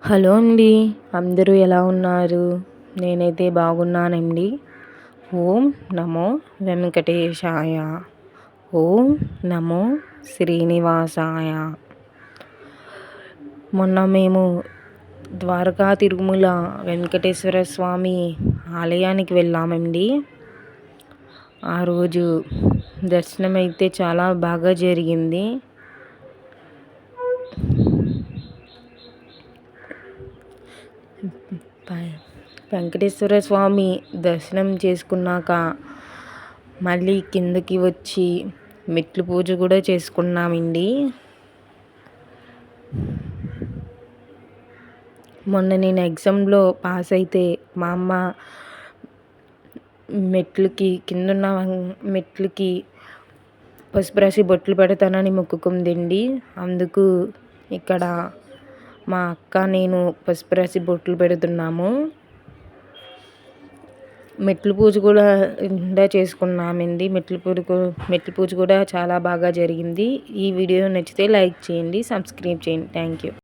Hello అండి. అందరూ ఎలా ఉన్నారు? నేనైతే బాగున్నానండి. ఓం నమో వెంకటేశాయ. ఓం నమో శ్రీనివాసాయ. మొన్న మేము ద్వారకా తిరుమల వెంకటేశ్వర స్వామి ఆలయానికి వెళ్ళామండి. ఆ రోజు దర్శనం అయితే చాలా బాగా జరిగింది. వెంకటేశ్వర స్వామి దర్శనం చేసుకున్నాక మళ్ళీ కిందకి వచ్చి మెట్లు పూజ కూడా చేసుకున్నామండి. మొన్న నేను ఎగ్జామ్లో పాస్ అయితే మా అమ్మ కిందున్న మెట్లకి పసుపు రాసి బొట్లు పెడతానని మొక్కుకుందండి. అందుకు ఇక్కడ మా అక్క నేను పసుపు రాసి బొట్లు పెడుతున్నాము. మెట్ల పూజ కూడా చేసుకున్నామండి. మెట్ల పూజ కూడా చాలా బాగా జరిగింది. ఈ వీడియో నచ్చితే లైక్ చేయండి, సబ్స్క్రైబ్ చేయండి. Thank you.